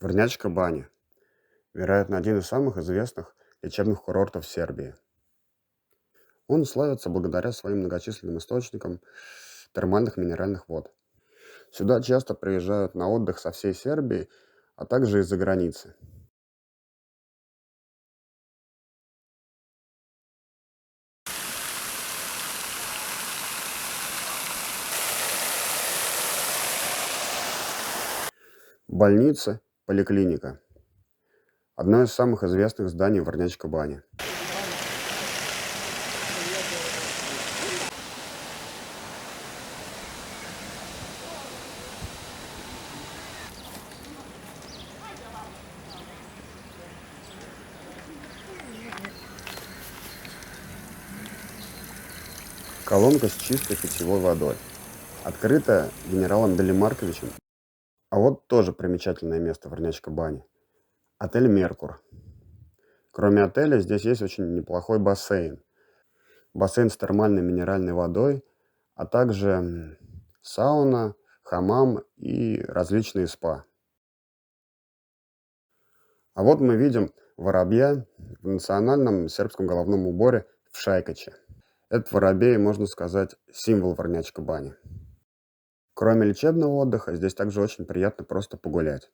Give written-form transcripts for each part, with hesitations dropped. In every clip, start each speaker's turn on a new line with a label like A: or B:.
A: Врнячка баня. Вероятно, один из самых известных лечебных курортов Сербии. Он славится благодаря своим многочисленным источникам термальных минеральных вод. Сюда часто приезжают на отдых со всей Сербии, а также из-за границы. Больница, поликлиника. Одно из самых известных зданий Врнячка бани. Колонка с чистой питьевой водой. Открытая генералом Белимарковичем. А вот тоже примечательное место Врнячка бани. Отель «Меркур». Кроме отеля, здесь есть очень неплохой бассейн. Бассейн с термальной минеральной водой, а также сауна, хамам и различные спа. А вот мы видим воробья в национальном сербском головном уборе в шайкаче. Этот воробей, можно сказать, символ Врнячка бани. Кроме лечебного отдыха, здесь также очень приятно просто погулять.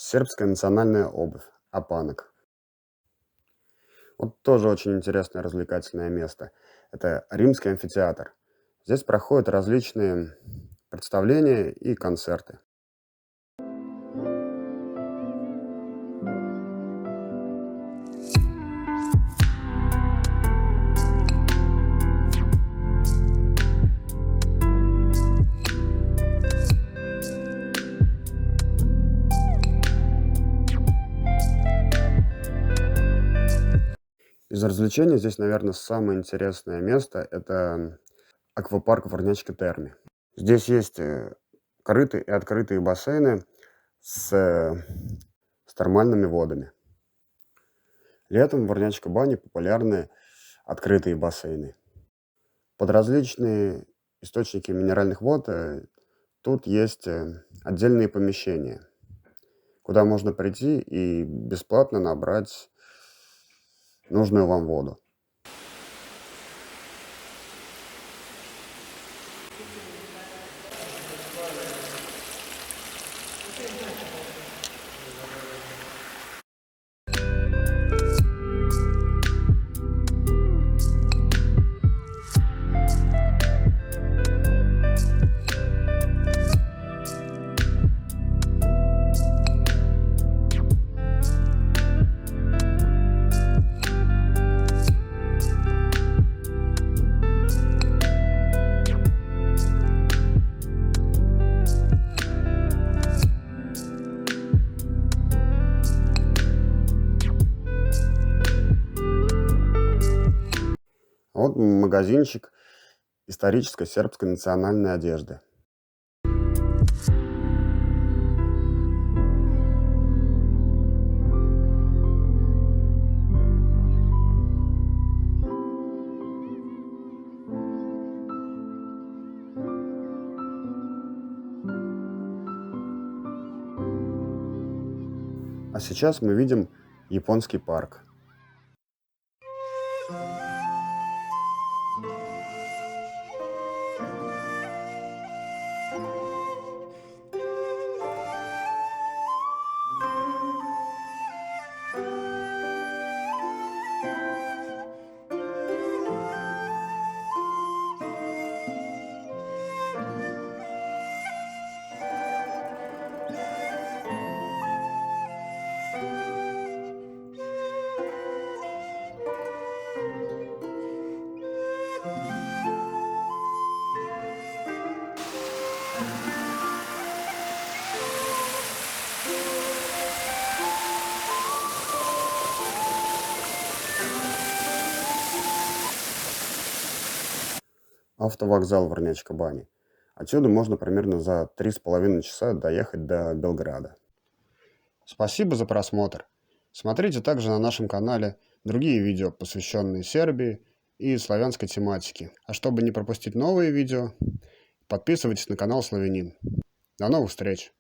A: Сербская национальная обувь, опанок. Вот тоже очень интересное развлекательное место. Это Римский амфитеатр. Здесь проходят различные представления и концерты. Из развлечений здесь, наверное, самое интересное место – это аквапарк Врнячка Терми. Здесь есть крытые и открытые бассейны с термальными водами. Летом в Врнячка бане популярны открытые бассейны. Под различные источники минеральных вод тут есть отдельные помещения, куда можно прийти и бесплатно набрать нужную вам воду. А вот магазинчик исторической сербской национальной одежды. А сейчас мы видим японский парк. Автовокзал Ворнячка-Бани. Отсюда можно примерно за 3,5 часа доехать до Белграда. Спасибо за просмотр. Смотрите также на нашем канале другие видео, посвященные Сербии и славянской тематике. А чтобы не пропустить новые видео, подписывайтесь на канал Славянин. До новых встреч!